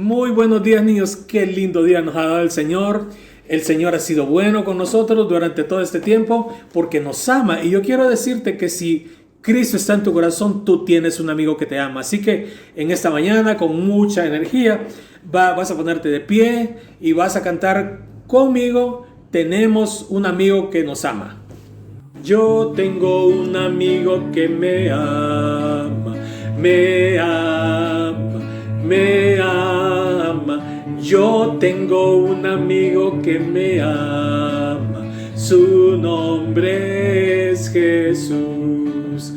Muy buenos días, niños. Qué lindo día nos ha dado el Señor. El Señor ha sido bueno con nosotros durante todo este tiempo porque nos ama. Y yo quiero decirte que si Cristo está en tu corazón, tú tienes un amigo que te ama. Así que en esta mañana, con mucha energía, vas a ponerte de pie y vas a cantar conmigo. Tenemos un amigo que nos ama. Yo tengo un amigo que me ama, me ama, me ama. Yo tengo un amigo que me ama, su nombre es Jesús.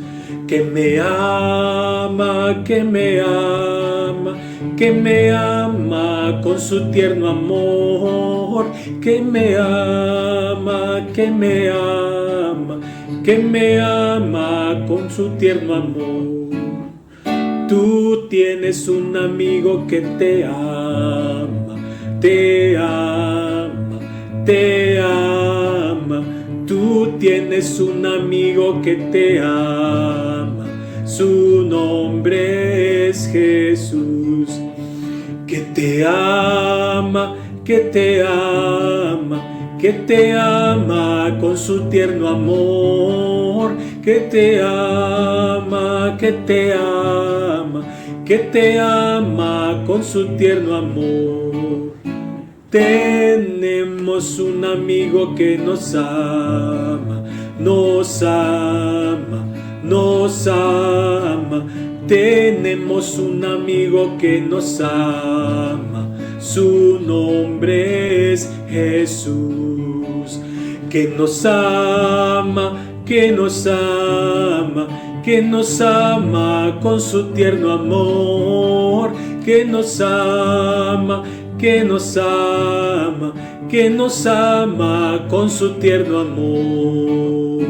Que me ama, que me ama, que me ama con su tierno amor. Que me ama, que me ama, que me ama con su tierno amor. Tú tienes un amigo que te ama, te ama, te ama. Tú tienes un amigo que te ama, su nombre es Jesús. Que te ama, que te ama, que te ama con su tierno amor. Que te ama, que te ama, que te ama con su tierno amor. Tenemos un amigo que nos ama, nos ama, nos ama. Tenemos un amigo que nos ama, su nombre es Jesús. Que nos ama, que nos ama, que nos ama con su tierno amor. Que nos ama, que nos ama, que nos ama con su tierno amor.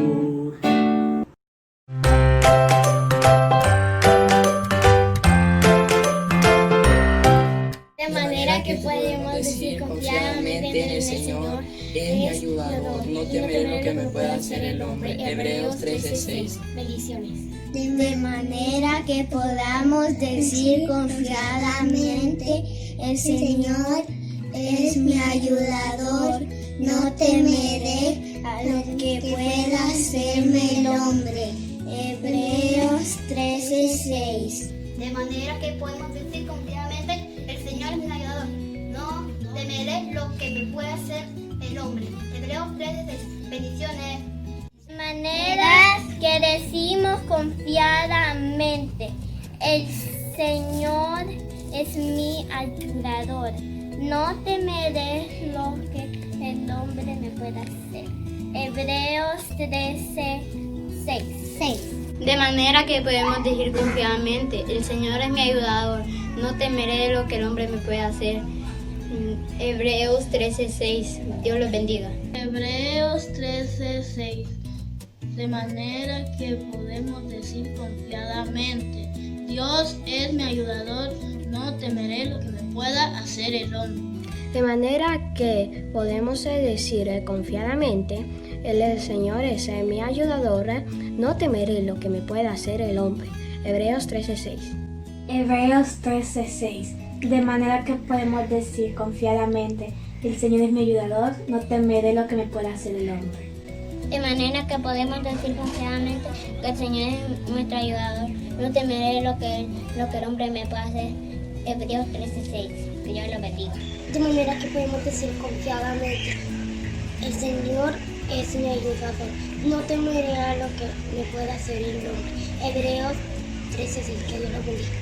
De manera que podemos decir confiadamente en el Señor, es mi ayudador, no temeré lo que me pueda hacer el hombre. Hebreos 13:6. Bendiciones. De manera que podamos decir confiadamente, el Señor es mi ayudador, no temeré a lo que pueda hacerme el hombre. Hebreos 13:6. De manera que podemos decir confiadamente, el Señor es mi ayudador, no temeré lo que me pueda hacer el hombre. Hebreos 13:6. Bendiciones. De manera que decimos confiadamente, el Señor es mi ayudador, no temeré lo que el hombre me pueda hacer. Hebreos 13:6. De manera que podemos decir confiadamente, el Señor es mi ayudador, no temeré de lo que el hombre me pueda hacer. Hebreos 13:6. Dios los bendiga. Hebreos 13:6. De manera que podemos decir confiadamente, Dios es mi ayudador, no temeré lo que me pueda hacer el hombre. De manera que podemos decir confiadamente, el Señor es mi ayudador, no temeré lo que me pueda hacer el hombre. Hebreos 13:6. Hebreos 13:6. De manera que podemos decir confiadamente, el Señor es mi ayudador, no temeré lo que me pueda hacer el hombre. De manera que podemos decir confiadamente que el Señor es nuestro ayudador, no temeré lo que el hombre me pueda hacer. Hebreos 13:6. Que Dios lo bendiga. De manera que podemos decir confiadamente, el Señor es mi ayudador, no temeré a lo que me pueda hacer el hombre. Hebreos 13:6. Que Dios lo bendiga.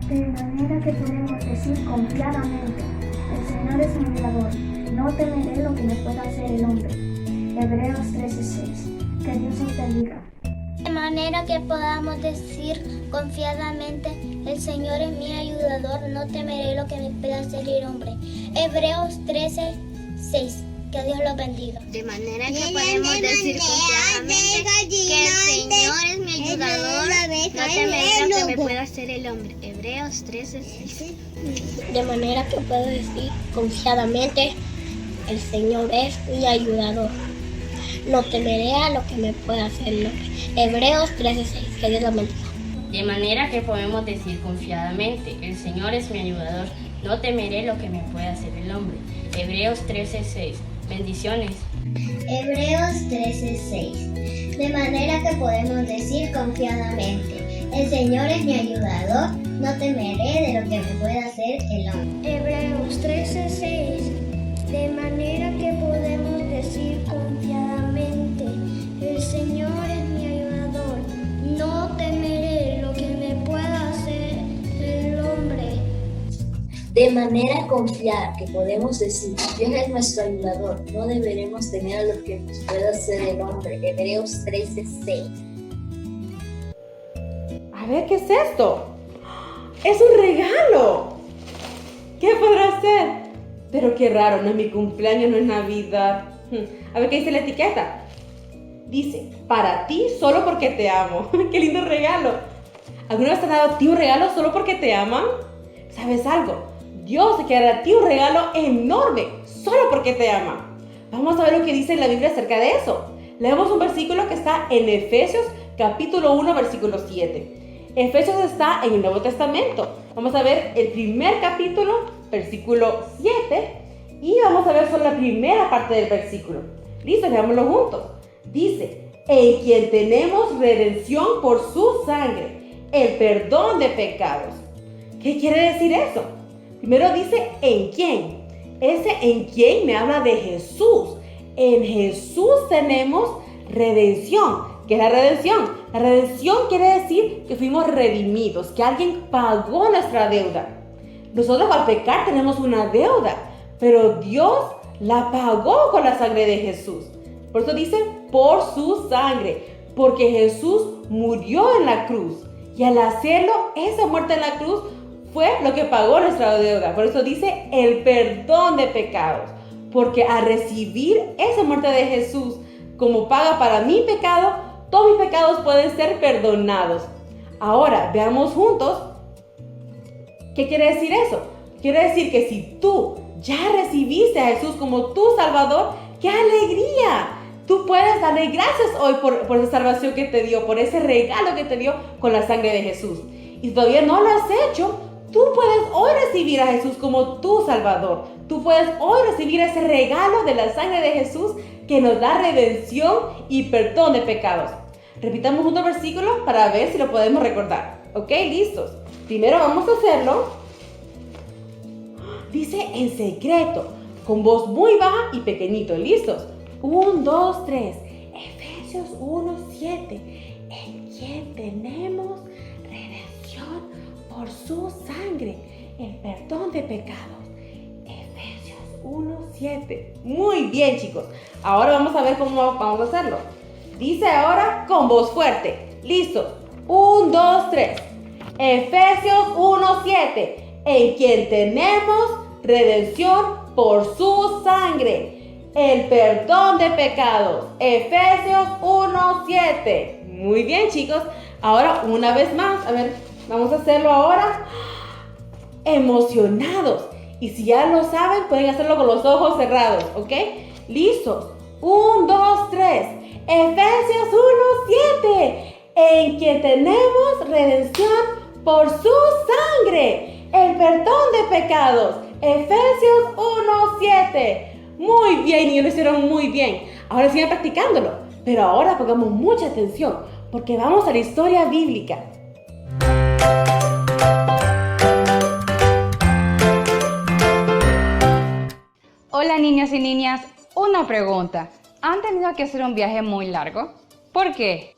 De manera que podemos decir confiadamente, el Señor es mi ayudador, no temeré lo que me pueda hacer el hombre. Hebreos 13:6. Que Dios os bendiga. De manera que podamos decir confiadamente, el Señor es mi ayudador, no temeré lo que me pueda hacer el hombre. Hebreos 13:6. Que Dios los bendiga. De manera que podemos decir confiadamente que el Señor es mi ayudador, no temeré lo que me pueda hacer el hombre. Hebreos 13:6. De manera que puedo decir confiadamente, el Señor es mi ayudador, no temeré a lo que me pueda hacer el hombre. Hebreos 13:6. Que Dios los bendiga. De manera que podemos decir confiadamente, el Señor es mi ayudador, no temeré lo que me pueda hacer el hombre. Hebreos 13:6. Bendiciones. Hebreos 13:6. De manera que podemos decir confiadamente, el Señor es mi ayudador, no temeré de lo que me pueda hacer el hombre. Hebreos 13:6. De manera que podemos decir confiadamente, el Señor es mi ayudador, no temeré lo que me pueda hacer el hombre. De manera confiada que podemos decir, Dios es nuestro ayudador, no deberemos temer a lo que nos pueda hacer el hombre. Hebreos 13:6. A ver, ¿qué es esto? ¡Es un regalo! ¿Qué podrá ser? Pero qué raro, no es mi cumpleaños, no es Navidad. A ver qué dice la etiqueta. Dice, para ti solo porque te amo. ¡Qué lindo regalo! ¿Alguna vez te ha dado a ti un regalo solo porque te aman? ¿Sabes algo? Dios te quiere dar a ti un regalo enorme solo porque te ama. Vamos a ver lo que dice la Biblia acerca de eso. Leemos un versículo que está en Efesios capítulo 1, versículo 7. Efesios está en el Nuevo Testamento. Vamos a ver el primer capítulo, versículo 7, y vamos a ver solo la primera parte del versículo. Listo, leámoslo juntos. Dice, en quien tenemos redención por su sangre, el perdón de pecados. ¿Qué quiere decir eso? Primero dice, ¿en quién? Ese en quién me habla de Jesús. En Jesús tenemos redención. ¿Qué es la redención? La redención quiere decir que fuimos redimidos, que alguien pagó nuestra deuda. Nosotros al pecar tenemos una deuda, pero Dios la pagó con la sangre de Jesús. Por eso dice, por su sangre, porque Jesús murió en la cruz. Y al hacerlo, esa muerte en la cruz fue lo que pagó nuestra deuda. Por eso dice, el perdón de pecados. Porque al recibir esa muerte de Jesús como paga para mi pecado, todos mis pecados pueden ser perdonados. Ahora, veamos juntos, ¿qué quiere decir eso? Quiere decir que si tú ya recibiste a Jesús como tu Salvador, ¡qué alegría! Tú puedes darle gracias hoy por esa salvación que te dio, por ese regalo que te dio con la sangre de Jesús. Y si todavía no lo has hecho, tú puedes hoy recibir a Jesús como tu Salvador. Tú puedes hoy recibir ese regalo de la sangre de Jesús que nos da redención y perdón de pecados. Repitamos un versículo para ver si lo podemos recordar. ¿Ok? ¿Listos? Primero vamos a hacerlo. Dice en secreto, con voz muy baja y pequeñito. ¿Listos? 1, 2, 3. Efesios 1, 7. En quien tenemos redención por su sangre, el perdón de pecados. Efesios 1, 7. Muy bien, chicos. Ahora vamos a ver cómo vamos a hacerlo. Dice ahora con voz fuerte. ¿Listos? 1, 2, 3. Efesios 1, 7. En quien tenemos redención por su sangre, el perdón de pecados. Efesios 1, 7. Muy bien, chicos. Ahora una vez más. A ver, vamos a hacerlo ahora. Emocionados. Y si ya lo saben, pueden hacerlo con los ojos cerrados, ¿ok? ¿Listos? 1, 2, 3. Efesios 1, 7. En quien tenemos redención por su sangre, el perdón de pecados. Efesios 1, 7. Muy bien, y lo hicieron muy bien. Ahora sigan practicándolo. Pero ahora pongamos mucha atención, porque vamos a la historia bíblica. Hola niños y niñas, una pregunta. ¿Han tenido que hacer un viaje muy largo? ¿Por qué?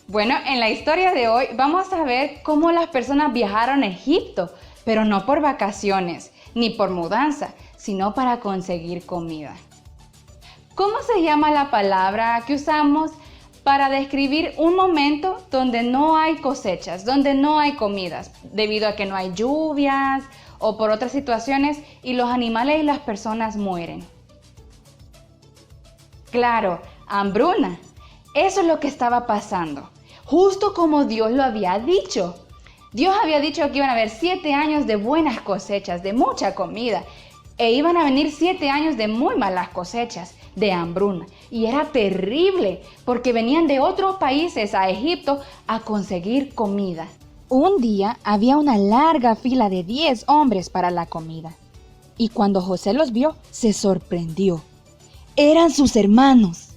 Bueno, en la historia de hoy vamos a ver cómo las personas viajaron a Egipto, pero no por vacaciones, ni por mudanza, sino para conseguir comida. ¿Cómo se llama la palabra que usamos para describir un momento donde no hay cosechas, donde no hay comidas, debido a que no hay lluvias o por otras situaciones y los animales y las personas mueren? Claro, hambruna. Eso es lo que estaba pasando, justo como Dios lo había dicho. Dios había dicho que iban a haber 7 años de buenas cosechas, de mucha comida, e iban a venir 7 años de muy malas cosechas, de hambruna. Y era terrible, porque venían de otros países a Egipto a conseguir comida. Un día había una larga fila de 10 hombres para la comida. Y cuando José los vio, se sorprendió. Eran sus hermanos.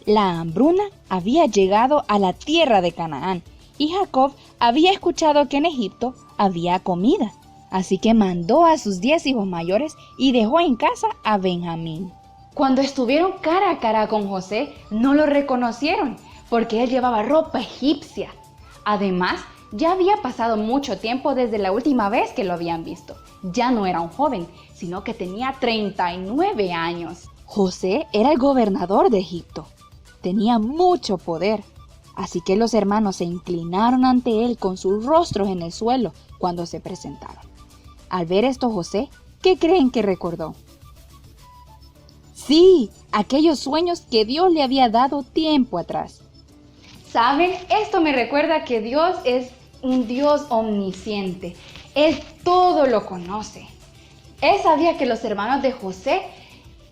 La hambruna había llegado a la tierra de Canaán y Jacob había escuchado que en Egipto había comida. Así que mandó a sus 10 hijos mayores y dejó en casa a Benjamín. Cuando estuvieron cara a cara con José, no lo reconocieron porque él llevaba ropa egipcia. Además, ya había pasado mucho tiempo desde la última vez que lo habían visto. Ya no era un joven, sino que tenía 39 años. José era el gobernador de Egipto. Tenía mucho poder. Así que los hermanos se inclinaron ante él con sus rostros en el suelo cuando se presentaron. Al ver esto, José, ¿qué creen que recordó? Sí, aquellos sueños que Dios le había dado tiempo atrás. ¿Saben? Esto me recuerda que Dios es un Dios omnisciente. Él todo lo conoce. Él sabía que los hermanos de José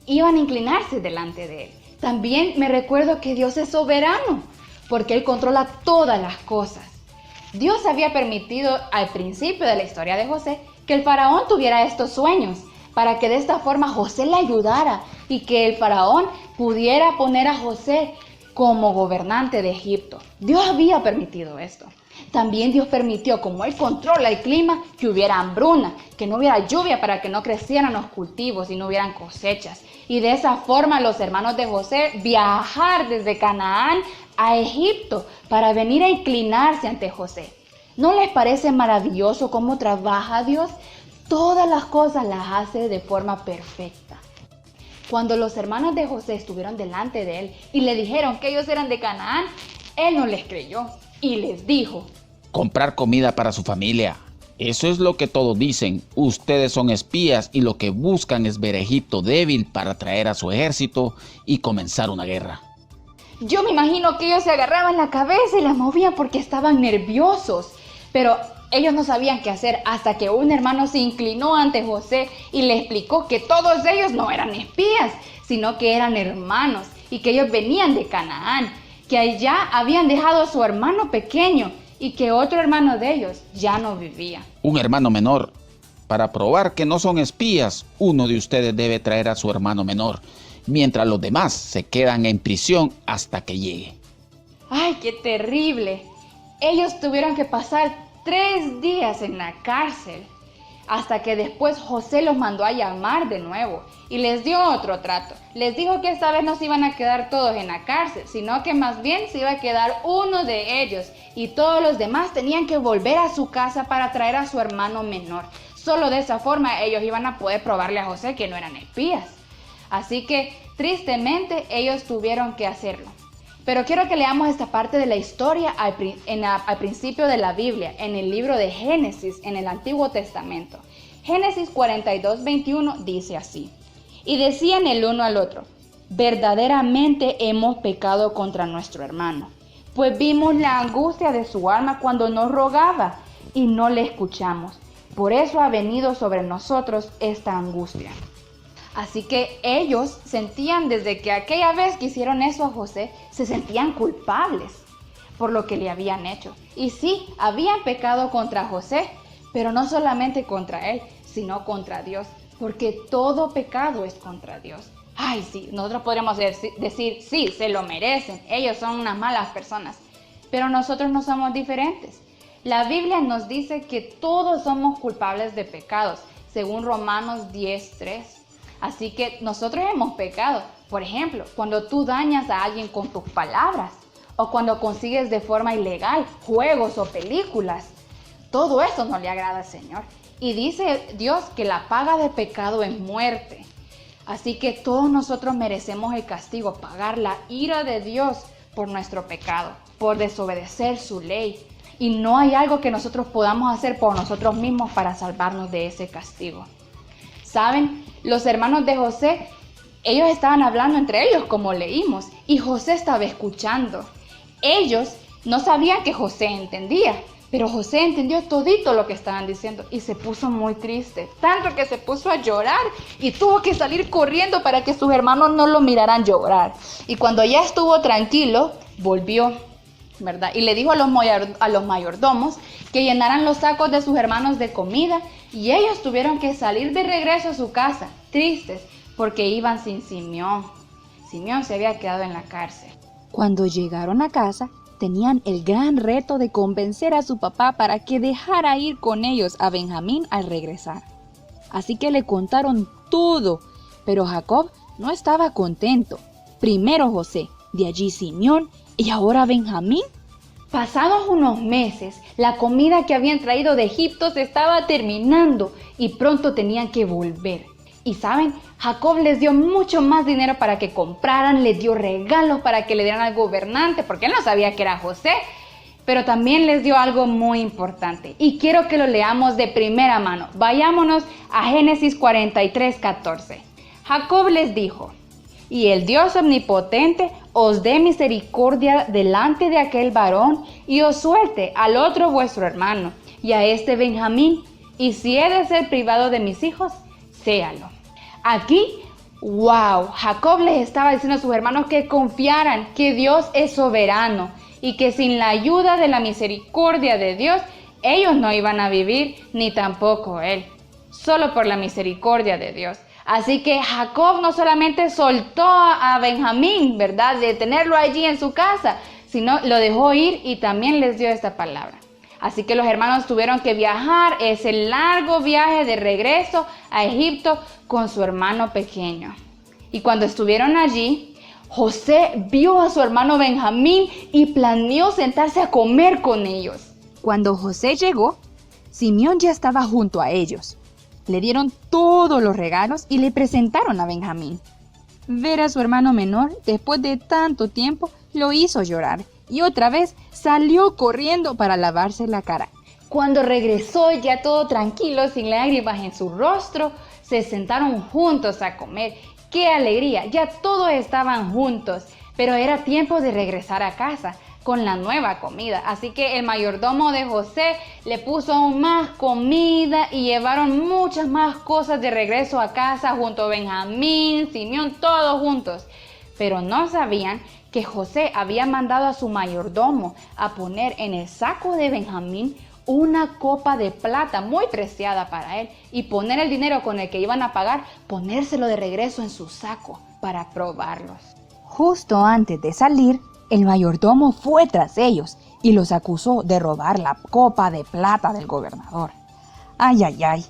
iban a inclinarse delante de él. También me recuerdo que Dios es soberano, porque Él controla todas las cosas. Dios había permitido al principio de la historia de José que el faraón tuviera estos sueños, para que de esta forma José le ayudara y que el faraón pudiera poner a José como gobernante de Egipto. Dios había permitido esto. También Dios permitió, como Él controla el clima, que hubiera hambruna, que no hubiera lluvia para que no crecieran los cultivos y no hubieran cosechas. Y de esa forma los hermanos de José viajar desde Canaán a Egipto para venir a inclinarse ante José. ¿No les parece maravilloso cómo trabaja Dios? Todas las cosas las hace de forma perfecta. Cuando los hermanos de José estuvieron delante de él y le dijeron que ellos eran de Canaán, él no les creyó y les dijo: comprar comida para su familia. Eso es lo que todos dicen. Ustedes son espías y lo que buscan es ver a Egipto débil para traer a su ejército y comenzar una guerra. Yo me imagino que ellos se agarraban la cabeza y la movían porque estaban nerviosos. Pero ellos no sabían qué hacer hasta que un hermano se inclinó ante José y le explicó que todos ellos no eran espías, sino que eran hermanos y que ellos venían de Canaán, que allá habían dejado a su hermano pequeño y que otro hermano de ellos ya no vivía. Un hermano menor. Para probar que no son espías, uno de ustedes debe traer a su hermano menor, mientras los demás se quedan en prisión hasta que llegue. ¡Ay, qué terrible! Ellos tuvieron que pasar 3 días en la cárcel, hasta que después José los mandó a llamar de nuevo y les dio otro trato. Les dijo que esta vez no se iban a quedar todos en la cárcel, sino que más bien se iba a quedar uno de ellos y todos los demás tenían que volver a su casa para traer a su hermano menor. Solo de esa forma ellos iban a poder probarle a José que no eran espías. Así que tristemente ellos tuvieron que hacerlo. Pero quiero que leamos esta parte de la historia al principio de la Biblia, en el libro de Génesis, en el Antiguo Testamento. Génesis 42:21 dice así: y decían el uno al otro: verdaderamente hemos pecado contra nuestro hermano, pues vimos la angustia de su alma cuando nos rogaba y no le escuchamos. Por eso ha venido sobre nosotros esta angustia. Así que ellos sentían, desde que aquella vez que hicieron eso a José, se sentían culpables por lo que le habían hecho. Y sí, habían pecado contra José, pero no solamente contra él, sino contra Dios, porque todo pecado es contra Dios. Ay, sí, nosotros podríamos decir, sí, se lo merecen, ellos son unas malas personas, pero nosotros no somos diferentes. La Biblia nos dice que todos somos culpables de pecados, según Romanos 10:3. Así que nosotros hemos pecado. Por ejemplo, cuando tú dañas a alguien con tus palabras o cuando consigues de forma ilegal juegos o películas. Todo eso no le agrada al Señor. Y dice Dios que la paga de pecado es muerte. Así que todos nosotros merecemos el castigo, pagar la ira de Dios por nuestro pecado, por desobedecer su ley. Y no hay algo que nosotros podamos hacer por nosotros mismos para salvarnos de ese castigo. ¿Saben? Los hermanos de José, ellos estaban hablando entre ellos, como leímos, y José estaba escuchando. Ellos no sabían que José entendía, pero José entendió todito lo que estaban diciendo y se puso muy triste, tanto que se puso a llorar y tuvo que salir corriendo para que sus hermanos no lo miraran llorar. Y cuando ya estuvo tranquilo, volvió. ¿verdad? Y le dijo a los mayordomos que llenaran los sacos de sus hermanos de comida y ellos tuvieron que salir de regreso a su casa, tristes, porque iban sin Simeón. Simeón se había quedado en la cárcel. Cuando llegaron a casa, tenían el gran reto de convencer a su papá para que dejara ir con ellos a Benjamín al regresar. Así que le contaron todo, pero Jacob no estaba contento. Primero José, de allí Simeón y ahora Benjamín. Pasados unos meses, la comida que habían traído de Egipto se estaba terminando y pronto tenían que volver. Y saben, Jacob les dio mucho más dinero para que compraran, les dio regalos para que le dieran al gobernante, porque él no sabía que era José, pero también les dio algo muy importante. Y quiero que lo leamos de primera mano. Vayámonos a Génesis 43:14. Jacob les dijo: y el Dios omnipotente os dé misericordia delante de aquel varón y os suelte al otro vuestro hermano y a este Benjamín, y si he de ser privado de mis hijos, séalo. Aquí, wow, Jacob les estaba diciendo a sus hermanos que confiaran que Dios es soberano y que sin la ayuda de la misericordia de Dios, ellos no iban a vivir, ni tampoco él, solo por la misericordia de Dios. Así que Jacob no solamente soltó a Benjamín, ¿verdad?, de tenerlo allí en su casa, sino lo dejó ir y también les dio esta palabra. Así que los hermanos tuvieron que viajar ese largo viaje de regreso a Egipto con su hermano pequeño. Y cuando estuvieron allí, José vio a su hermano Benjamín y planeó sentarse a comer con ellos. Cuando José llegó, Simeón ya estaba junto a ellos. Le dieron todos los regalos y le presentaron a Benjamín. Ver a su hermano menor después de tanto tiempo lo hizo llorar y otra vez salió corriendo para lavarse la cara. Cuando regresó ya todo tranquilo, sin lágrimas en su rostro, se sentaron juntos a comer. ¡Qué alegría! Ya todos estaban juntos, pero era tiempo de regresar a casa con la nueva comida. Así que el mayordomo de José le puso aún más comida y llevaron muchas más cosas de regreso a casa junto a Benjamín, Simeón, todos juntos. Pero no sabían que José había mandado a su mayordomo a poner en el saco de Benjamín una copa de plata muy preciada para él y poner el dinero con el que iban a pagar, ponérselo de regreso en su saco para probarlos. Justo antes de salir, el mayordomo fue tras ellos y los acusó de robar la copa de plata del gobernador. ¡Ay, ay, ay!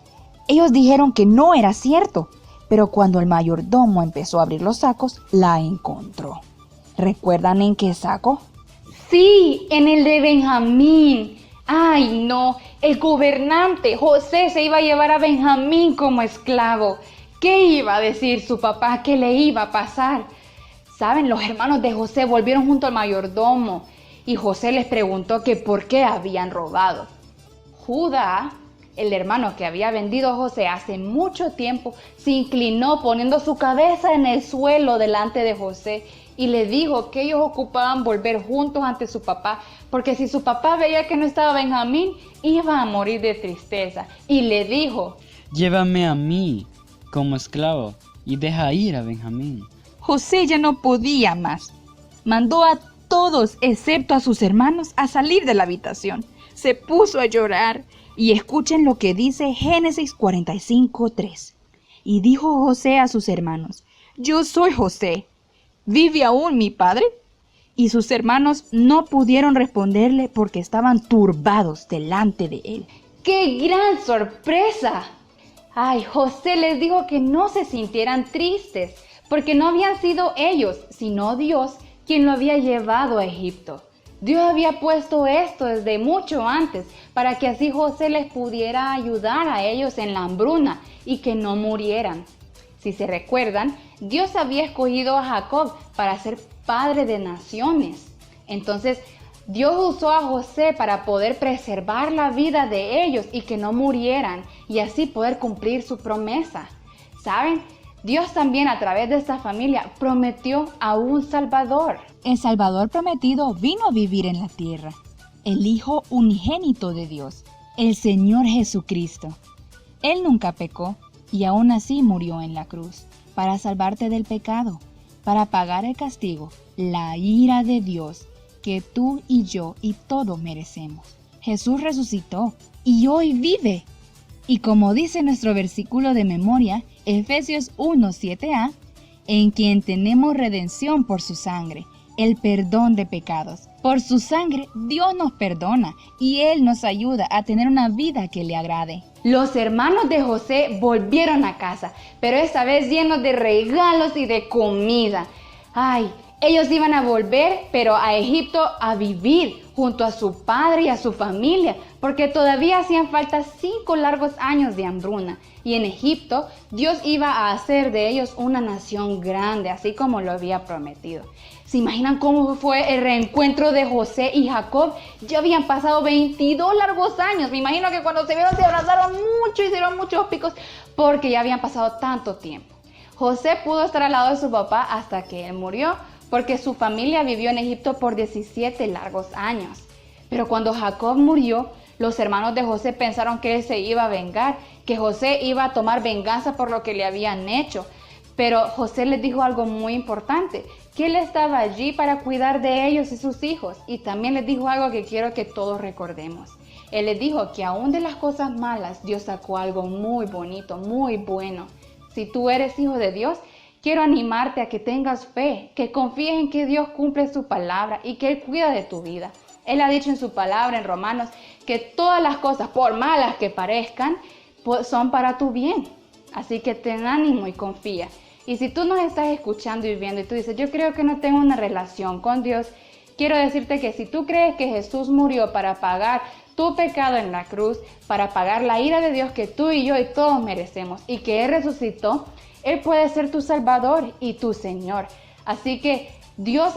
Ellos dijeron que no era cierto, pero cuando el mayordomo empezó a abrir los sacos, la encontró. ¿Recuerdan en qué saco? ¡Sí! En el de Benjamín. ¡Ay, no! El gobernante José se iba a llevar a Benjamín como esclavo. ¿Qué iba a decir su papá? ¿Qué le iba a pasar? ¿Saben? Los hermanos de José volvieron junto al mayordomo y José les preguntó que por qué habían robado. Judá, el hermano que había vendido a José hace mucho tiempo, se inclinó poniendo su cabeza en el suelo delante de José y le dijo que ellos ocupaban volver juntos ante su papá, porque si su papá veía que no estaba Benjamín, iba a morir de tristeza. Y le dijo: llévame a mí como esclavo y deja ir a Benjamín. José ya no podía más. Mandó a todos, excepto a sus hermanos, a salir de la habitación. Se puso a llorar. Y escuchen lo que dice Génesis 45:3. Y dijo José a sus hermanos: yo soy José. ¿Vive aún mi padre? Y sus hermanos no pudieron responderle porque estaban turbados delante de él. ¡Qué gran sorpresa! Ay, José les dijo que no se sintieran tristes, porque no habían sido ellos, sino Dios quien lo había llevado a Egipto. Dios había puesto esto desde mucho antes, para que así José les pudiera ayudar a ellos en la hambruna y que no murieran. Si se recuerdan, Dios había escogido a Jacob para ser padre de naciones. Entonces, Dios usó a José para poder preservar la vida de ellos y que no murieran, y así poder cumplir su promesa. ¿Saben? Dios también a través de esta familia prometió a un Salvador. El Salvador prometido vino a vivir en la tierra, el Hijo unigénito de Dios, el Señor Jesucristo. Él nunca pecó y aún así murió en la cruz para salvarte del pecado, para pagar el castigo, la ira de Dios, que tú y yo y todos merecemos. Jesús resucitó y hoy vive. Y como dice nuestro versículo de memoria, Efesios 1:7a, en quien tenemos redención por su sangre, el perdón de pecados. Por su sangre Dios nos perdona y Él nos ayuda a tener una vida que le agrade. Los hermanos de José volvieron a casa, pero esta vez llenos de regalos y de comida. ¡Ay! Ellos iban a volver, pero a Egipto a vivir junto a su padre y a su familia, porque todavía hacían falta 5 largos años de hambruna. Y en Egipto, Dios iba a hacer de ellos una nación grande, así como lo había prometido. ¿Se imaginan cómo fue el reencuentro de José y Jacob? Ya habían pasado 22 largos años. Me imagino que cuando se vieron se abrazaron mucho y hicieron muchos picos, porque ya habían pasado tanto tiempo. José pudo estar al lado de su papá hasta que él murió, porque su familia vivió en Egipto por 17 largos años. Pero cuando Jacob murió, los hermanos de José pensaron que él se iba a vengar, que José iba a tomar venganza por lo que le habían hecho. Pero José les dijo algo muy importante, que él estaba allí para cuidar de ellos y sus hijos. Y también les dijo algo que quiero que todos recordemos. Él les dijo que aún de las cosas malas, Dios sacó algo muy bonito, muy bueno. Si tú eres hijo de Dios, quiero animarte a que tengas fe, que confíes en que Dios cumple su palabra y que Él cuida de tu vida. Él ha dicho en su palabra en Romanos que todas las cosas, por malas que parezcan, son para tu bien. Así que ten ánimo y confía. Y si tú nos estás escuchando y viendo y tú dices, yo creo que no tengo una relación con Dios, quiero decirte que si tú crees que Jesús murió para pagar tu pecado en la cruz, para pagar la ira de Dios que tú y yo y todos merecemos, y que Él resucitó, Él puede ser tu Salvador y tu Señor. Así que Dios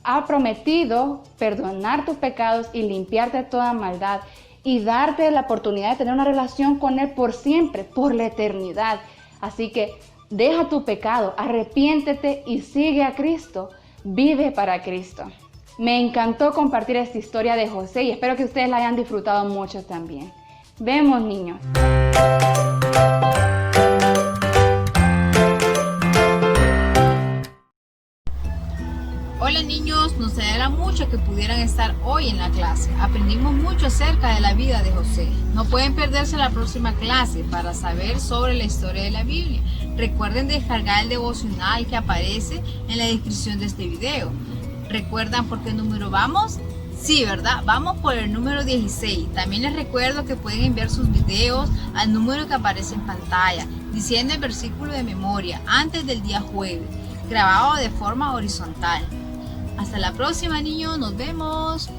ha prometido perdonar tus pecados y limpiarte de toda maldad y darte la oportunidad de tener una relación con Él por siempre, por la eternidad. Así que deja tu pecado, arrepiéntete y sigue a Cristo. Vive para Cristo. Me encantó compartir esta historia de José y espero que ustedes la hayan disfrutado mucho también. Vemos, niños. Hola niños, nos alegra mucho que pudieran estar hoy en la clase. Aprendimos mucho acerca de la vida de José. No pueden perderse la próxima clase para saber sobre la historia de la Biblia. Recuerden descargar el devocional que aparece en la descripción de este video. ¿Recuerdan por qué número vamos? Sí, ¿verdad? Vamos por el número 16. También les recuerdo que pueden enviar sus videos al número que aparece en pantalla, diciendo el versículo de memoria antes del día jueves, grabado de forma horizontal. Hasta la próxima, niños. Nos vemos.